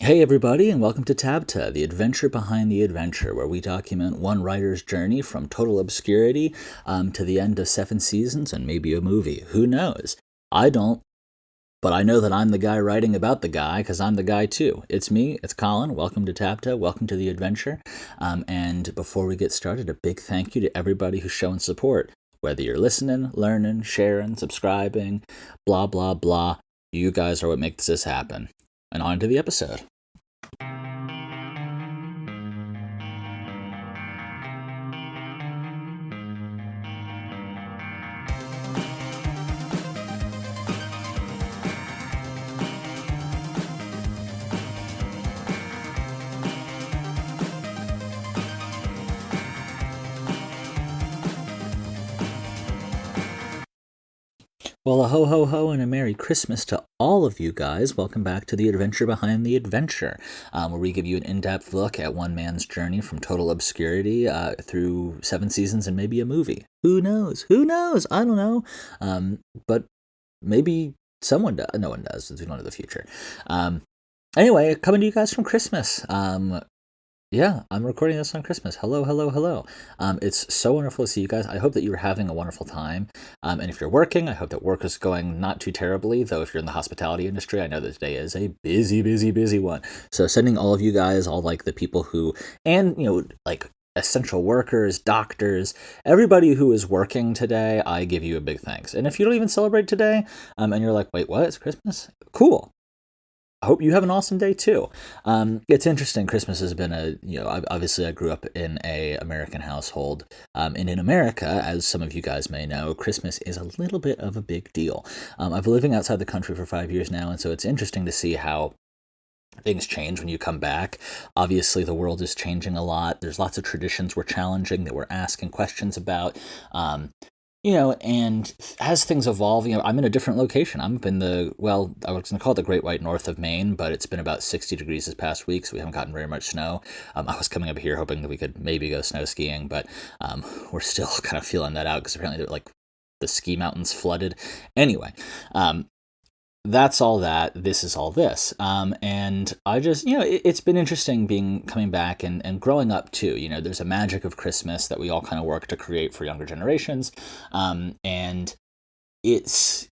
Hey everybody, and welcome to TABTA, the adventure behind the adventure, where we document one writer's journey from total obscurity to the end of 7 seasons and maybe a movie. Who knows? I don't, but I know that I'm the guy writing about the guy because I'm the guy too. It's me, it's Colin. Welcome to TABTA, welcome to the adventure. And before we get started, a big thank you to everybody who's showing support. Whether you're listening, learning, sharing, subscribing, blah, blah, blah, you guys are what makes this happen. And on to the episode. Well, a ho ho ho and a Merry Christmas to all of you guys. Welcome back to the adventure behind the adventure, where we give you an in-depth look at one man's journey from total obscurity through 7 seasons and maybe a movie. Who knows? Who knows? I don't know. But maybe someone does. No one does. We don't know the future. Anyway, coming to you guys from Christmas. Yeah, I'm recording this on Christmas. Hello, hello, hello. It's so wonderful to see you guys. I hope that you're having a wonderful time. And if you're working, I hope that work is going not too terribly, though if you're in the hospitality industry, I know that today is a busy, busy, busy one. So sending all of you guys, all like the people who, and, like essential workers, doctors, everybody who is working today, I give you a big thanks. And if you don't even celebrate today, and you're like, wait, what? It's Christmas? Cool. I hope you have an awesome day too. It's interesting. Christmas has been obviously I grew up in a American household, and in America, as some of you guys may know, Christmas is a little bit of a big deal. I've been living outside the country for 5 years now, and so it's interesting to see how things change when you come back. Obviously, the world is changing a lot. There's lots of traditions we're challenging, that we're asking questions about. And as things evolve, I'm in a different location. I'm up in I was going to call it the Great White North of Maine, but it's been about 60 degrees this past week, so we haven't gotten very much snow. I was coming up here hoping that we could maybe go snow skiing, but we're still kind of feeling that out because apparently the ski mountains flooded. Anyway, that's all that. This is all this. And I just, it's been interesting coming back and growing up too. There's a magic of Christmas that we all kind of work to create for younger generations. And it's,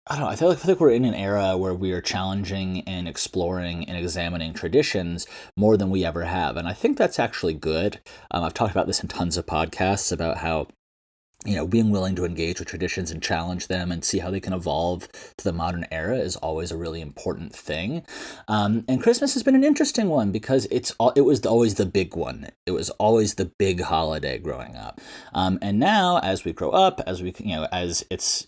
I don't know, I feel like we're in an era where we are challenging and exploring and examining traditions more than we ever have. And I think that's actually good. I've talked about this in tons of podcasts about how being willing to engage with traditions and challenge them and see how they can evolve to the modern era is always a really important thing. And Christmas has been an interesting one because it was always the big one. It was always the big holiday growing up. And now, as we grow up, as it's,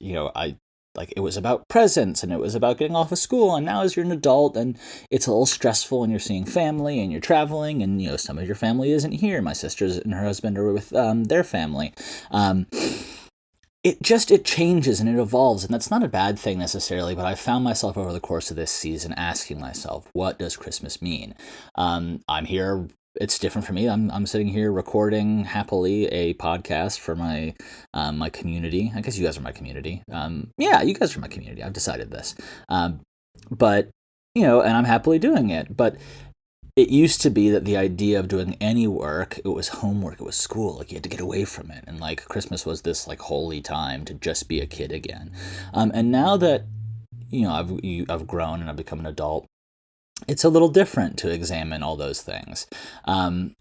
it was about presents and it was about getting off of school. And now as you're an adult and it's a little stressful and you're seeing family and you're traveling and, some of your family isn't here. My sisters and her husband are with their family. It changes and it evolves, and that's not a bad thing necessarily, but I found myself over the course of this season asking myself, what does Christmas mean? I'm here. It's different for me. I'm sitting here recording happily a podcast for my my community. I guess you guys are my community. Yeah, you guys are my community. I've decided this. But and I'm happily doing it. But it used to be that the idea of doing any work, it was homework, it was school, like you had to get away from it, and like Christmas was this like holy time to just be a kid again. And now that I've grown and I've become an adult, it's a little different to examine all those things. I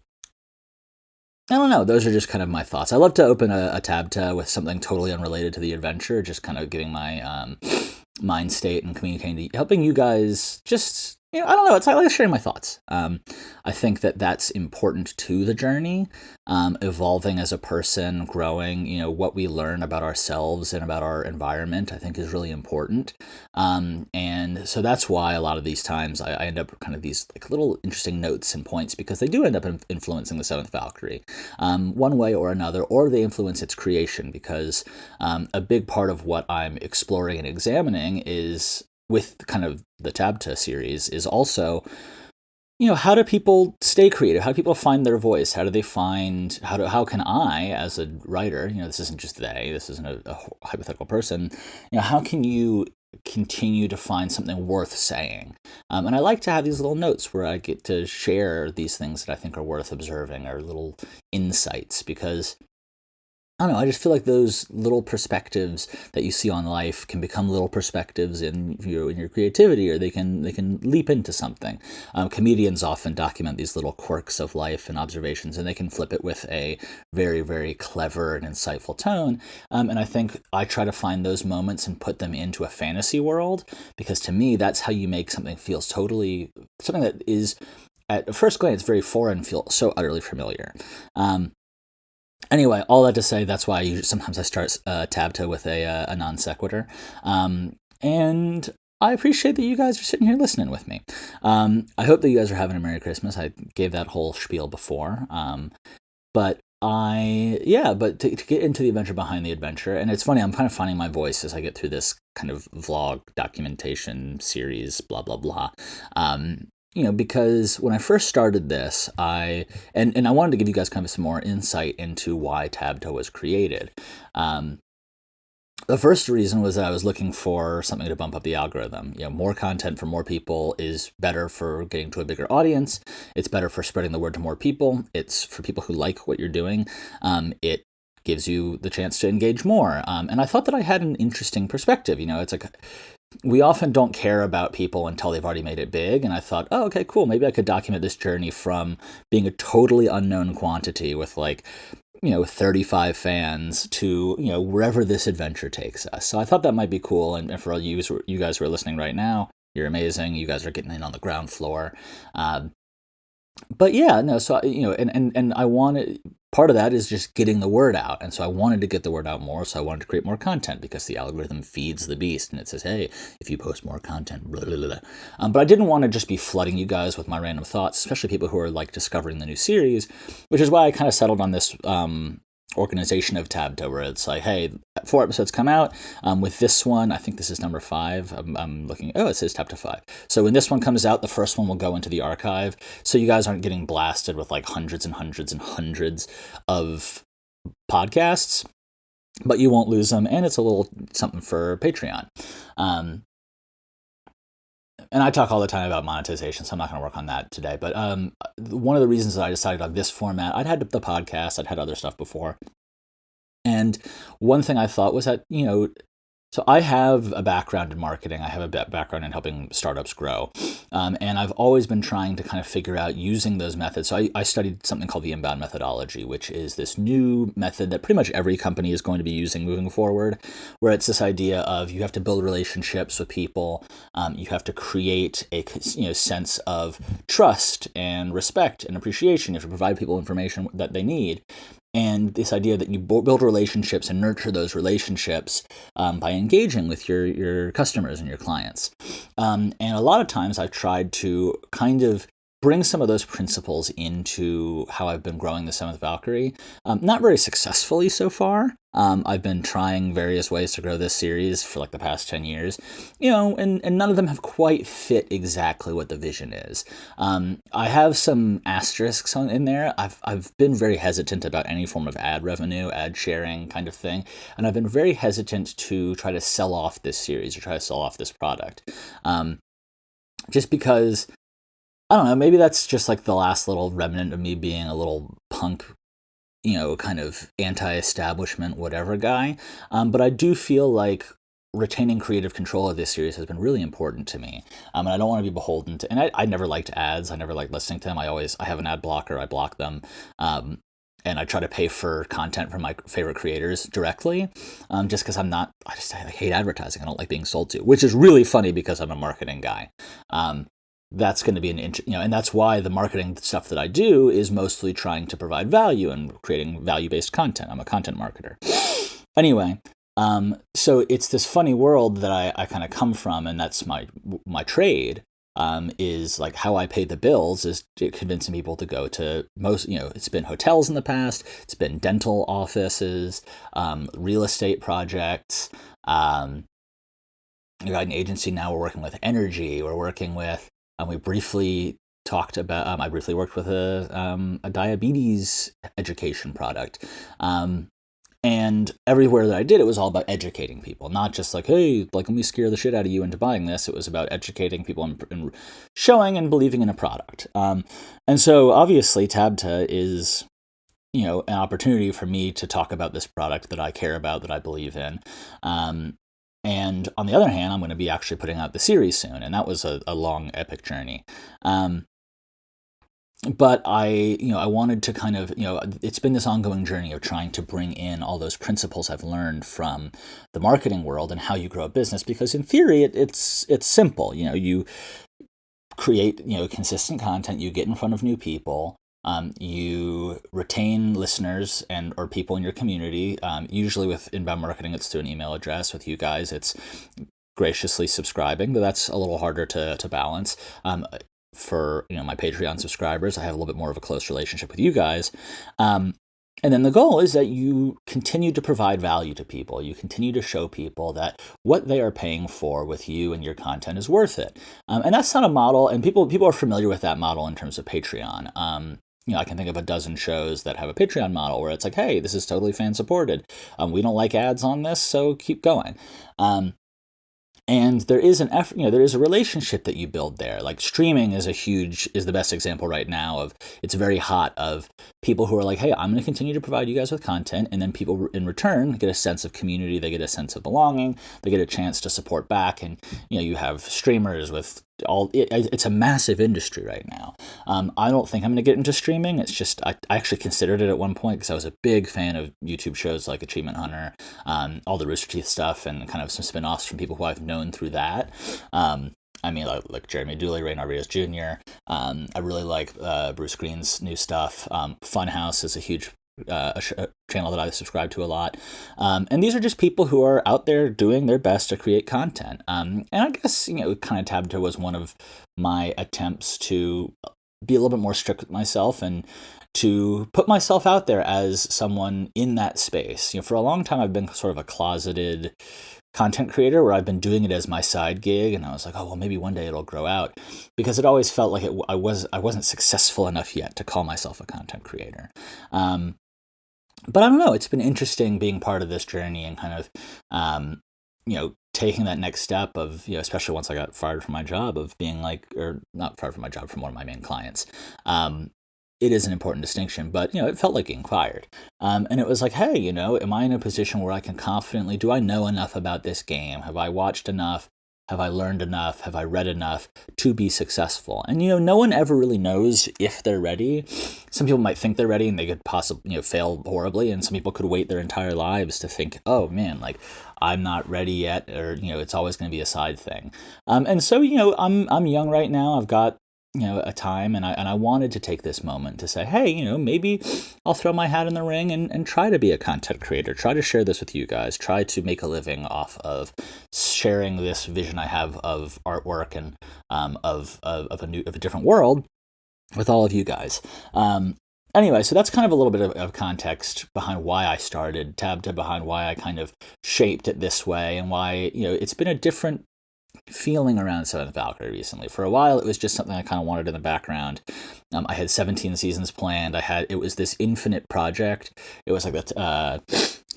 don't know. Those are just kind of my thoughts. I love to open a TABTA with something totally unrelated to the adventure, just kind of giving my mind state and communicating, helping you guys just, I don't know. I like sharing my thoughts. I think that that's important to the journey, evolving as a person, growing, what we learn about ourselves and about our environment, I think is really important. And so that's why a lot of these times I end up kind of these like little interesting notes and points, because they do end up influencing the Seventh Valkyrie, one way or another, or they influence its creation, because a big part of what I'm exploring and examining is with kind of the TABTA series is also, how do people stay creative? How do people find their voice? How do they find, how can I, as a writer, this isn't just this isn't a hypothetical person, how can you continue to find something worth saying. And I like to have these little notes where I get to share these things that I think are worth observing, or little insights, because I don't know, I just feel like those little perspectives that you see on life can become little perspectives in your creativity, or they can leap into something. Comedians often document these little quirks of life and observations, and they can flip it with a very, very clever and insightful tone. And I think I try to find those moments and put them into a fantasy world, because to me, that's how you make something feels totally, something that is at first glance very foreign, feel so utterly familiar. Anyway, all that to say, that's why sometimes I start TABTA with a non sequitur. And I appreciate that you guys are sitting here listening with me. I hope that you guys are having a Merry Christmas. I gave that whole spiel before. But to get into the adventure behind the adventure, and it's funny, I'm kind of finding my voice as I get through this kind of vlog documentation series, blah, blah, blah. Because when I first started this, I wanted to give you guys kind of some more insight into why TABTA was created. The first reason was that I was looking for something to bump up the algorithm. More content for more people is better for getting to a bigger audience. It's better for spreading the word to more people. It's for people who like what you're doing. It gives you the chance to engage more. And I thought that I had an interesting perspective. It's like, we often don't care about people until they've already made it big. And I thought, oh, okay, cool. Maybe I could document this journey from being a totally unknown quantity with 35 fans to, wherever this adventure takes us. So I thought that might be cool. And for all you guys who are listening right now, you're amazing. You guys are getting in on the ground floor. But yeah, no, so, and I wanted, part of that is just getting the word out. And so I wanted to get the word out more. So I wanted to create more content, because the algorithm feeds the beast and it says, hey, if you post more content, blah, blah, blah. But I didn't want to just be flooding you guys with my random thoughts, especially people who are discovering the new series, which is why I kind of settled on this, organization of TABTA, where it's like, hey, 4 episodes come out. With this one, I think this is number 5. I'm looking. Oh, it says TABTA 5. So when this one comes out, the first one will go into the archive. So you guys aren't getting blasted with hundreds and hundreds and hundreds of podcasts, but you won't lose them. And it's a little something for Patreon. And I talk all the time about monetization, so I'm not going to work on that today. But one of the reasons that I decided on this format, I'd had the podcast, I'd had other stuff before. And one thing I thought was that, so I have a background in marketing. I have a background in helping startups grow. And I've always been trying to kind of figure out using those methods. So I studied something called the inbound methodology, which is this new method that pretty much every company is going to be using moving forward, where it's this idea of you have to build relationships with people. You have to create a sense of trust and respect and appreciation. You have to provide people information that they need. And this idea that you build relationships and nurture those relationships by engaging with your customers and your clients. And a lot of times I've tried to kind of bring some of those principles into how I've been growing the Seventh Valkyrie. Not very successfully so far. I've been trying various ways to grow this series for the past 10 years, and none of them have quite fit exactly what the vision is. I have some asterisks in there. I've been very hesitant about any form of ad revenue, ad sharing kind of thing, and I've been very hesitant to try to sell off this series or try to sell off this product. Just because, I don't know, maybe that's just the last little remnant of me being a little punk, kind of anti-establishment, whatever guy. But I do feel like retaining creative control of this series has been really important to me. And I don't want to be beholden to, and I never liked ads. I never liked listening to them. I have an ad blocker. I block them. And I try to pay for content from my favorite creators directly, just because I hate advertising. I don't like being sold to, which is really funny because I'm a marketing guy. That's going to be and that's why the marketing stuff that I do is mostly trying to provide value and creating value-based content. I'm a content marketer. Anyway, so it's this funny world that I kind of come from, and that's my trade. Is how I pay the bills is convincing people to go to it's been hotels in the past, it's been dental offices, real estate projects. We've got an agency now, we're working with energy, we're working with, we briefly talked about, I briefly worked with a diabetes education product. And everywhere that I did, it was all about educating people, not just like, hey, like, let me scare the shit out of you into buying this. It was about educating people and showing and believing in a product. And so obviously TABTA is, an opportunity for me to talk about this product that I care about, that I believe in. And on the other hand, I'm going to be actually putting out the series soon. And that was a long, epic journey. But I wanted to kind of, it's been this ongoing journey of trying to bring in all those principles I've learned from the marketing world and how you grow a business, because in theory, it's simple. You create, consistent content, you get in front of new people, you retain listeners or people in your community. Usually with inbound marketing, it's through an email address. With you guys, it's graciously subscribing, but that's a little harder to balance. For my Patreon subscribers, I have a little bit more of a close relationship with you guys. And then the goal is that you continue to provide value to people. You continue to show people that what they are paying for with you and your content is worth it. And that's not a model, and people are familiar with that model in terms of Patreon. I can think of a dozen shows that have a Patreon model where it's like, hey, this is totally fan supported. We don't like ads on this, so keep going. And there is an effort, there is a relationship that you build there. Like streaming is the best example right now of, it's very hot, of people who are like, hey, I'm going to continue to provide you guys with content. And then people in return get a sense of community. They get a sense of belonging. They get a chance to support back. And, you have streamers with it's a massive industry right now. I don't think I'm going to get into streaming. It's just, I actually considered it at one point because I was a big fan of YouTube shows like Achievement Hunter, all the Rooster Teeth stuff, and kind of some spin-offs from people who I've known through that. Like Jeremy Dooley, Ray Narvaez Jr. I really like Bruce Green's new stuff. Funhouse is a huge a channel that I subscribe to a lot. And these are just people who are out there doing their best to create content. And I guess, kind of TABTA was one of my attempts to be a little bit more strict with myself and to put myself out there as someone in that space. For a long time, I've been sort of a closeted content creator where I've been doing it as my side gig, and I was like, oh, well, maybe one day it'll grow out, because it always felt like I wasn't successful enough yet to call myself a content creator. But I don't know, it's been interesting being part of this journey and kind of, taking that next step of, especially once I got fired from my job, of being like, or not fired from my job, from one of my main clients. It is an important distinction, but, it felt like getting fired. And it was like, hey, am I in a position where I can confidently, do I know enough about this game? Have I watched enough? Have I learned enough? Have I read enough to be successful? And, no one ever really knows if they're ready. Some people might think they're ready and they could possibly, fail horribly. And some people could wait their entire lives to think, oh man, like I'm not ready yet, or, it's always going to be a side thing. And so, I'm young right now. I've got, a time, and I wanted to take this moment to say, hey, maybe I'll throw my hat in the ring and try to be a content creator, try to share this with you guys, try to make a living off of sharing this vision I have of artwork and of a different world with all of you guys. Anyway, so that's kind of a little bit of context behind why I started TABTA, behind why I kind of shaped it this way, and why, it's been a different feeling around Seventh Valkyrie recently. For a while, it was just something I kind of wanted in the background. I had 17 seasons planned. It was this infinite project. It was like that.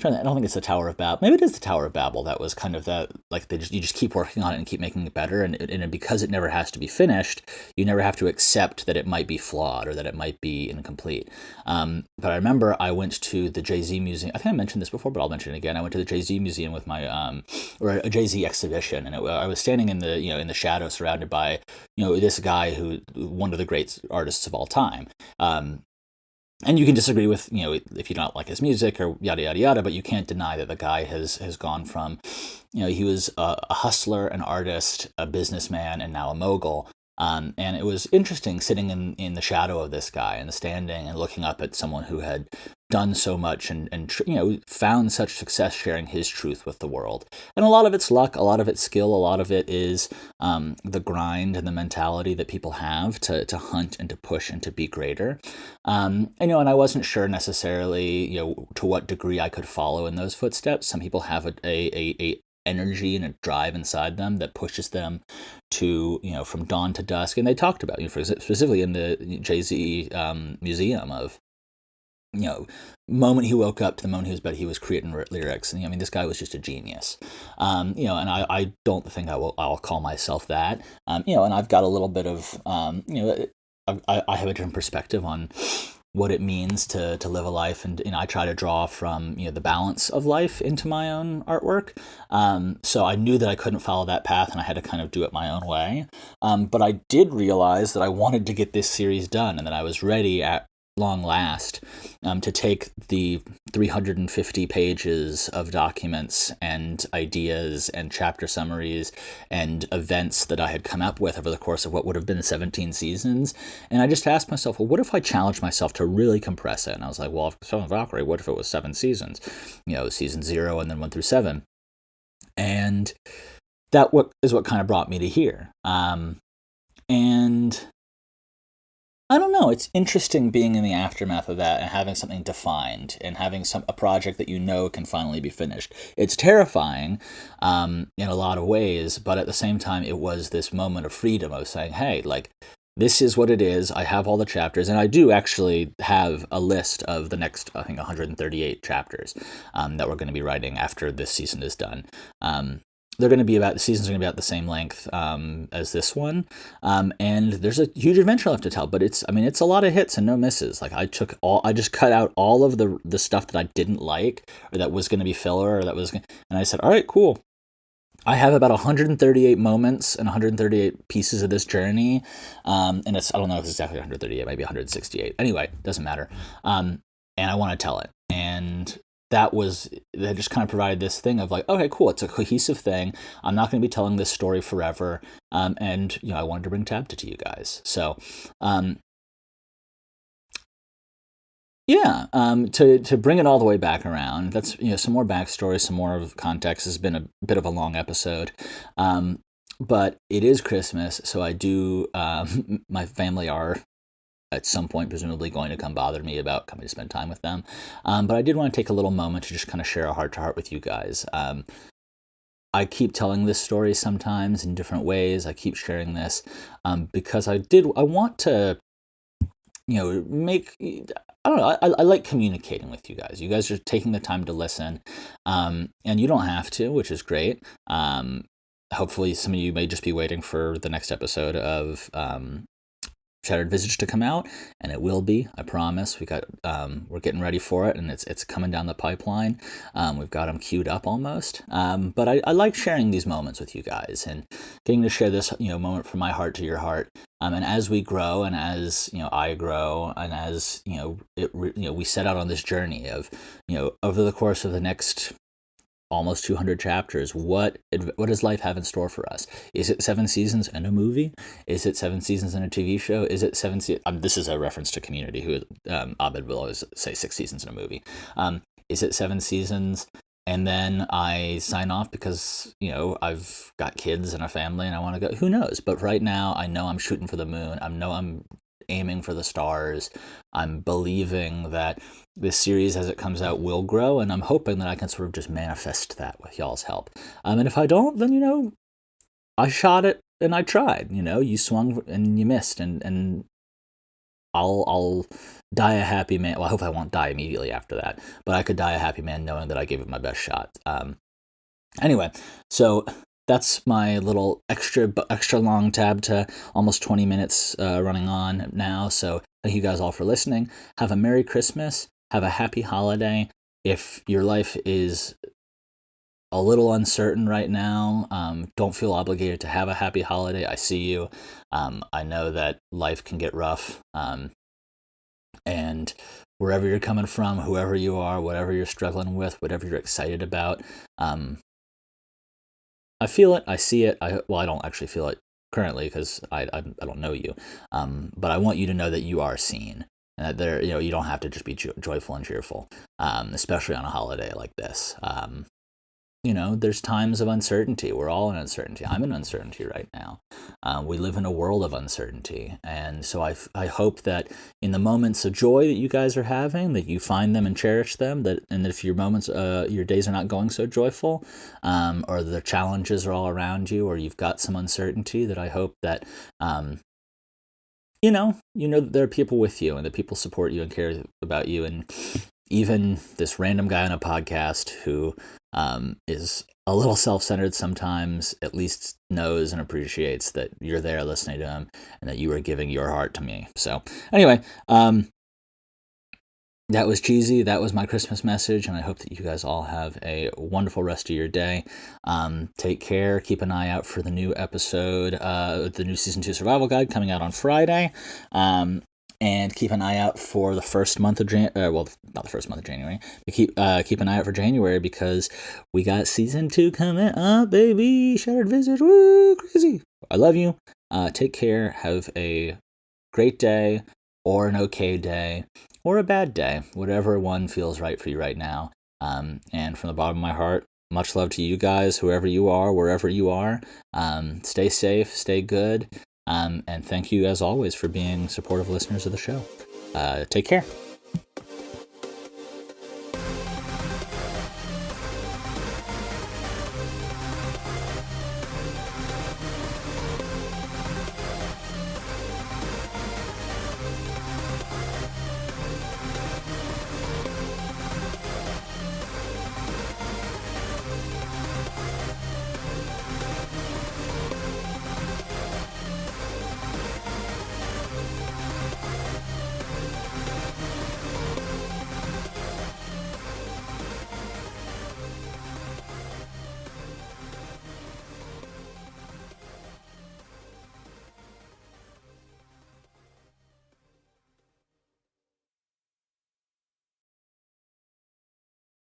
I don't think it's the Tower of Babel. Maybe it is the Tower of Babel. That was kind of that. Like you just keep working on it and keep making it better. And because it never has to be finished, you never have to accept that it might be flawed or that it might be incomplete. But I remember I went to the Jay-Z museum. I think I mentioned this before, but I'll mention it again. I went to the Jay-Z museum with my or a Jay-Z exhibition, and I was standing in the in the shadow, surrounded by this guy who one of the great artists of all time. And you can disagree with, if you don't like his music or yada, yada, yada, but you can't deny that the guy has gone from, he was a hustler, an artist, a businessman, and now a mogul. And it was interesting sitting in the shadow of this guy and standing and looking up at someone who had done so much and found such success sharing his truth with the world. And a lot of it's luck, a lot of it's skill, a lot of it is the grind and the mentality that people have to hunt and to push and to be greater. And I wasn't sure necessarily, to what degree I could follow in those footsteps. Some people have a energy and a drive inside them that pushes them to, from dawn to dusk. And they talked about, specifically in the Jay-Z museum, of you know, moment he woke up to the moment he was bed, he was creating lyrics. And I mean, this guy was just a genius. And I don't think I'll call myself that. And I've got a little bit of, I have a different perspective on what it means to live a life, and I try to draw from the balance of life into my own artwork. So I knew that I couldn't follow that path, and I had to kind of do it my own way. But I did realize that I wanted to get this series done, and that I was ready at long last to take the 350 pages of documents and ideas and chapter summaries and events that I had come up with over the course of what would have been 17 seasons. And I just asked myself, well, what if I challenged myself to really compress it? And I was like, well, if Seventh Valkyrie, what if it was 7 seasons? Season 0 and then 1 through 7. And that is what kind of brought me to here. And I don't know. It's interesting being in the aftermath of that and having something defined and having a project that can finally be finished. It's terrifying in a lot of ways, but at the same time, it was this moment of freedom of saying, hey, like, this is what it is. I have all the chapters, and I do actually have a list of the next, I think, 138 chapters that we're going to be writing after this season is done. The seasons are going to be about the same length as this one, and there's a huge adventure left to tell. But it's a lot of hits and no misses. Like I just cut out all of the stuff that I didn't like or that was going to be filler and I said, all right, cool. I have about 138 moments and 138 pieces of this journey, and I don't know if it's exactly 138, maybe 168. Anyway, doesn't matter. And I want to tell it, and that just kind of provided this thing of like, okay, cool, it's a cohesive thing. I'm not going to be telling this story forever, and I wanted to bring TABTA to you guys. So, to bring it all the way back around, that's some more backstory, some more of context. Has been a bit of a long episode, but it is Christmas, so I do. My family are at some point presumably going to come bother me about coming to spend time with them. But I did want to take a little moment to just kind of share a heart-to-heart with you guys. I keep telling this story sometimes in different ways. I keep sharing this because I want to, I don't know, I like communicating with you guys. You guys are taking the time to listen, and you don't have to, which is great. Hopefully some of you may just be waiting for the next episode of Shattered Visage to come out, and it will be, I promise. We're getting ready for it, and it's coming down the pipeline. We've got them queued up almost. But I like sharing these moments with you guys and getting to share this moment from my heart to your heart. And as we grow, and as I grow, and as we set out on this journey of over the course of the next almost 200 chapters, what does life have in store for us? Is it 7 seasons and a movie? Is it 7 seasons and a TV show? Is it 7 this is a reference to Community, who Abed will always say 6 seasons in a movie. Is it 7 seasons and then I sign off because I've got kids and a family and I want to go? Who knows? But right now I know I'm shooting for the moon. I know I'm aiming for the stars. I'm believing that this series as it comes out will grow, and I'm hoping that I can sort of just manifest that with y'all's help. And if I don't, then I shot it and I tried. You swung and you missed, and I'll die a happy man. Well, I hope I won't die immediately after that, but I could die a happy man knowing that I gave it my best shot. Anyway, so that's my little extra long TABTA, almost 20 minutes running on now. So thank you guys all for listening. Have a Merry Christmas. Have a happy holiday. If your life is a little uncertain right now, don't feel obligated to have a happy holiday. I see you. I know that life can get rough. And wherever you're coming from, whoever you are, whatever you're struggling with, whatever you're excited about, I feel it. I see it. I don't actually feel it currently because I don't know you. But I want you to know that you are seen, and that you don't have to just be joyful and cheerful, especially on a holiday like this. There's times of uncertainty. We're all in uncertainty. I'm in uncertainty right now. We live in a world of uncertainty. And so I hope that in the moments of joy that you guys are having, that you find them and cherish them, and if your days are not going so joyful, or the challenges are all around you, or you've got some uncertainty, that I hope that, that there are people with you and that people support you and care about you. And even this random guy on a podcast who is a little self-centered sometimes at least knows and appreciates that you're there listening to him and that you are giving your heart to me. So anyway, that was cheesy. That was my Christmas message, and I hope that you guys all have a wonderful rest of your day. Take care. Keep an eye out for the new episode, the new Season 2 Survival Guide coming out on Friday. And keep an eye out for the first month of January. Well, not the first month of January. But keep an eye out for January because we got Season 2 coming up, baby. Shattered Visit. Woo, crazy. I love you. Take care. Have a great day or an okay day or a bad day. Whatever one feels right for you right now. And from the bottom of my heart, much love to you guys, whoever you are, wherever you are. Stay safe. Stay good. And thank you, as always, for being supportive listeners of the show. Take care.